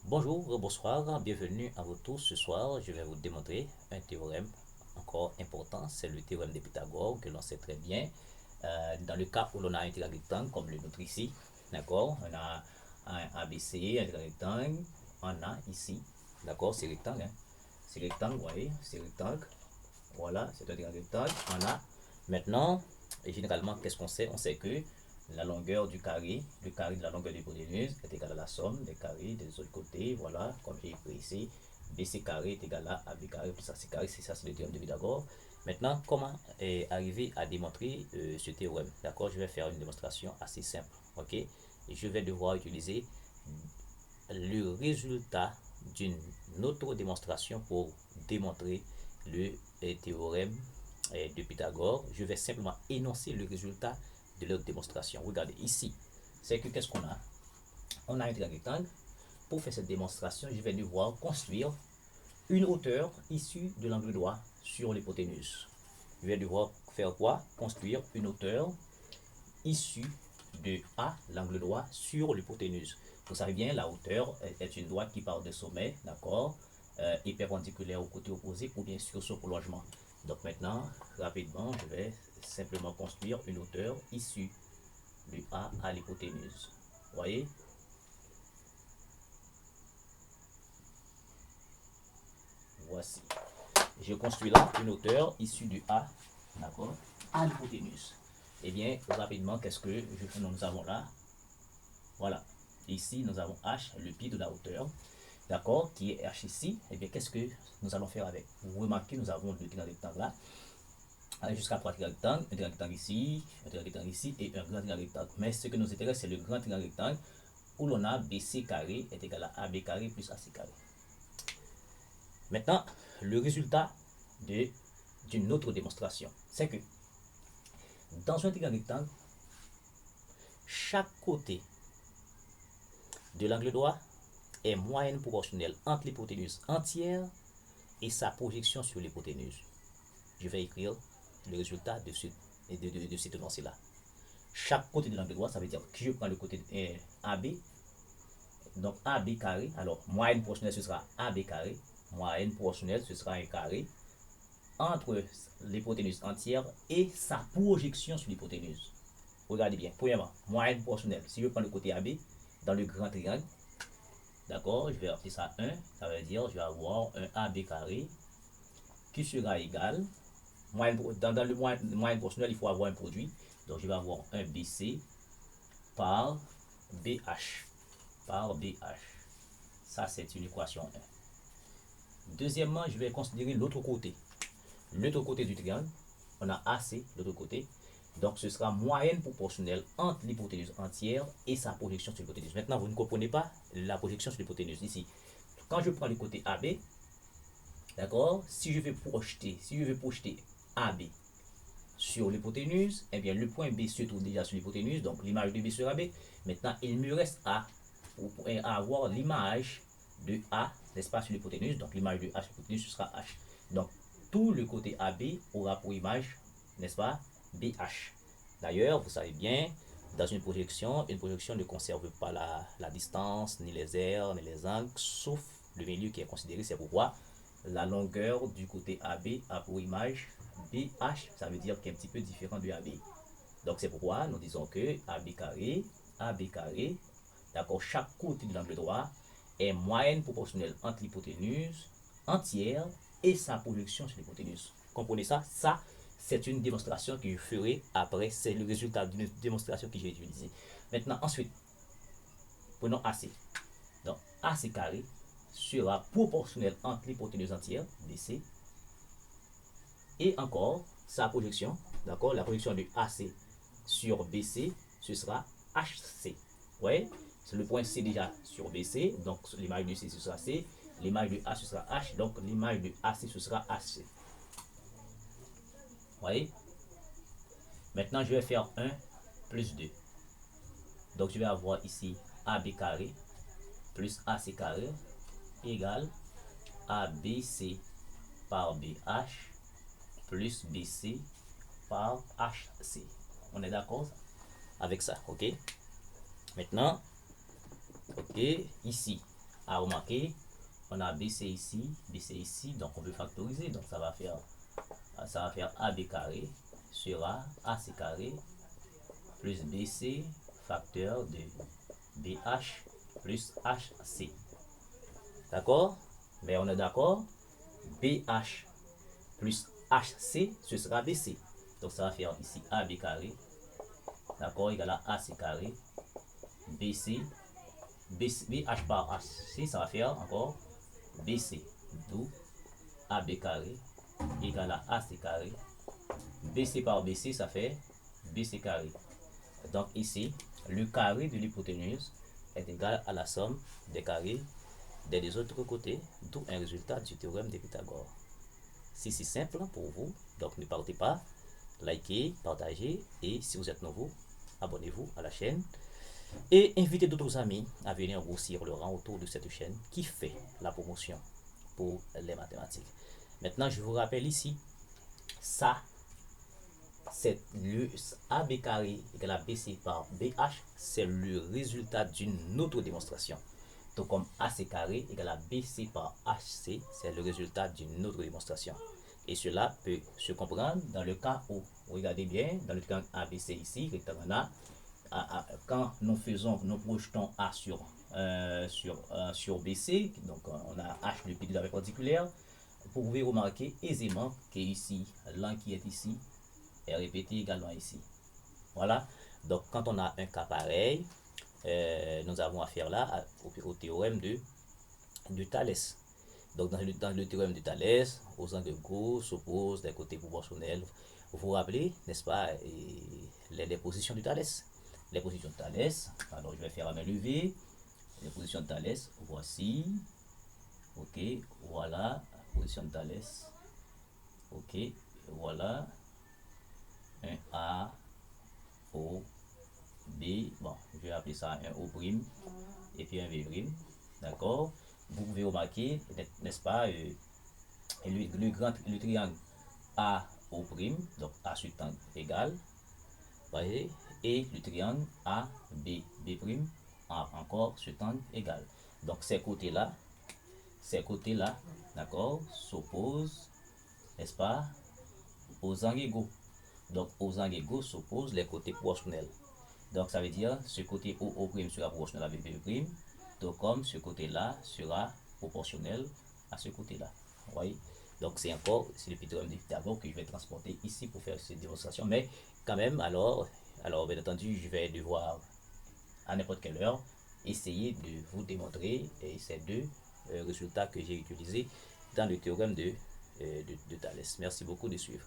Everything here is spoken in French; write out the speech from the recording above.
Bonjour, bonsoir, bienvenue à vous tous. Ce soir, je vais vous démontrer un théorème encore important, c'est le théorème de Pythagore que l'on sait très bien. Dans le cas où l'on a un triangle rectangle comme le nôtre ici, d'accord, on a un ABC, un triangle rectangle, on a ici, d'accord, c'est rectangle, hein. C'est rectangle, vous voyez, c'est rectangle, voilà, c'est un triangle rectangle, on a maintenant, et généralement, qu'est-ce qu'on sait? On sait que la longueur du carré, le carré de la longueur de l'hypoténuse est égal à la somme des carrés des autres côtés. Voilà, comme j'ai écrit ici, BC carré est égal à AB carré plus AC carré. C'est ça, c'est le théorème de Pythagore. Maintenant, comment arriver à démontrer ce théorème? D'accord, je vais faire une démonstration assez simple. Ok, et je vais devoir utiliser le résultat d'une autre démonstration pour démontrer le théorème de Pythagore. Je vais simplement énoncer le résultat de leur démonstration. Regardez ici, c'est que qu'est-ce qu'on a? On a un triangle rectangle. Pour faire cette démonstration, je vais devoir construire une hauteur issue de l'angle droit sur l'hypoténuse. Je vais devoir faire quoi? Construire une hauteur issue de A, l'angle droit, sur l'hypoténuse. Vous savez bien, la hauteur est une droite qui part du sommet, d'accord, et perpendiculaire au côté opposé ou bien sur son prolongement. Donc maintenant, rapidement, je vais simplement construire une hauteur issue du A à l'hypoténuse. Vous voyez? Voici. Je construis là une hauteur issue du A, d'accord, à l'hypoténuse. Eh bien, rapidement, qu'est-ce que nous avons là? Voilà. Ici, nous avons H, le pied de la hauteur, d'accord, qui est H ici. Eh bien, qu'est-ce que nous allons faire avec? Vous remarquez, nous avons deux triangles rectangles là, jusqu'à trois triangles rectangles, un triangle rectangle ici, un triangle rectangle ici et un grand triangle rectangle. Mais ce que nous intéresse, c'est le grand triangle rectangle où l'on a BC carré est égal à AB carré plus AC carré. Maintenant, le résultat d'une autre démonstration, c'est que dans un triangle rectangle, chaque côté de l'angle droit est moyenne proportionnelle entre l'hypoténuse entière et sa projection sur l'hypoténuse. Je vais écrire le résultat de cet énoncé-là. Chaque côté de l'angle droit, ça veut dire que je prends le côté AB, donc AB carré, alors moyenne proportionnelle ce sera AB carré, moyenne proportionnelle ce sera un carré, entre l'hypoténuse entière et sa projection sur l'hypoténuse. Regardez bien, premièrement, moyenne proportionnelle, si je prends le côté AB dans le grand triangle, d'accord, je vais appeler ça 1, ça veut dire je vais avoir un AB carré qui sera égal, dans le moyen proportionnel, il faut avoir un produit, donc je vais avoir un BC par BH, par BH. Ça, c'est une équation 1. Deuxièmement, je vais considérer l'autre côté. L'autre côté du triangle, on a AC, l'autre côté. Donc, ce sera moyenne proportionnelle entre l'hypoténuse entière et sa projection sur l'hypoténuse. Maintenant, vous ne comprenez pas la projection sur l'hypoténuse ici. Quand je prends le côté AB, d'accord, si je vais projeter AB sur l'hypoténuse, eh bien, le point B se trouve déjà sur l'hypoténuse, donc l'image de B sera B. Maintenant, il me reste à avoir l'image de A, n'est-ce pas, sur l'hypoténuse. Donc, l'image de A sur l'hypoténuse, ce sera H. Donc, tout le côté AB aura pour image, n'est-ce pas, BH. D'ailleurs, vous savez bien, dans une projection ne conserve pas la distance, ni les aires, ni les angles, sauf le milieu qui est considéré. C'est pourquoi la longueur du côté AB a pour image BH, ça veut dire qu'il est un petit peu différent de AB. Donc c'est pourquoi nous disons que AB carré, d'accord, chaque côté de l'angle droit est moyenne proportionnelle entre l'hypoténuse entière et sa projection sur l'hypoténuse. Comprenez ça? Ça, c'est une démonstration que je ferai après. C'est le résultat d'une démonstration que j'ai utilisée. Maintenant, ensuite, prenons AC. Donc, AC carré sera proportionnel entre l'hypoténuse entière, BC, et encore sa projection, d'accord, la projection de AC sur BC, ce sera HC. Ouais, c'est le point C déjà sur BC, donc l'image de C ce sera C, l'image de A ce sera H, donc l'image de AC ce sera HC. Vous voyez? Maintenant, je vais faire 1 plus 2. Donc, je vais avoir ici AB carré plus AC carré égale ABC par BH plus BC par HC. On est d'accord avec ça, ok? Maintenant, ok, ici, à remarquer, on a BC ici, donc on veut factoriser, donc ça va faire AB carré sur AC carré plus BC facteur de BH plus HC. D'accord? Mais on est d'accord? BH plus HC, ce sera BC. Donc ça va faire ici AB carré, d'accord, égal à AC carré, BC, BH par HC, ça va faire encore BC, d'où AB carré égal à AC carré, BC par BC, ça fait BC carré. Donc ici, le carré de l'hypoténuse est égal à la somme des carrés des deux autres côtés, d'où un résultat du théorème de Pythagore. C'est si simple pour vous, donc ne partez pas, likez, partagez, et si vous êtes nouveau, abonnez-vous à la chaîne et invitez d'autres amis à venir grossir le rang autour de cette chaîne qui fait la promotion pour les mathématiques. Maintenant, je vous rappelle ici, ça, c'est le AB carré égale à BC par BH, c'est le résultat d'une autre démonstration. Tout comme AC carré égale à BC par HC, c'est le résultat d'une autre démonstration. Et cela peut se comprendre dans le cas où, regardez bien, dans le triangle ABC ici, rectangle A, quand nous projetons A sur BC, donc on a H le pilier perpendiculaire, vous pouvez remarquer aisément que ici, l'angle qui est ici est répété également ici. Voilà, donc quand on a un cas pareil, nous avons affaire là au théorème de Thalès. Donc dans le théorème de Thalès, aux angles égaux s'opposent des côtés proportionnels. Vous vous rappelez, n'est-ce pas, les positions de Thalès. Les positions de Thalès, alors je vais faire à main levée. Les positions de Thalès, voici. Ok, voilà, position de Thalès. Ok, voilà. Un A, O, B, bon, je vais appeler ça un O', et puis un V', d'accord. Vous pouvez remarquer, n'est-ce pas, le triangle AO', donc A sur tangente égal, voyez, et le triangle AB', encore sur tangente égal. Donc ces côtés-là, d'accord, s'opposent, n'est-ce pas, aux angles égaux. Donc aux angles égaux s'opposent les côtés proportionnels. Donc ça veut dire ce côté OO' sera proportionnel avec B', tout comme ce côté-là sera proportionnel à ce côté-là. Vous voyez? Donc c'est le théorème de Pythagore que je vais transporter ici pour faire cette démonstration. Mais quand même, alors bien entendu, je vais devoir à n'importe quelle heure essayer de vous démontrer ces deux résultats que j'ai utilisés dans le théorème de Thalès. Merci beaucoup de suivre.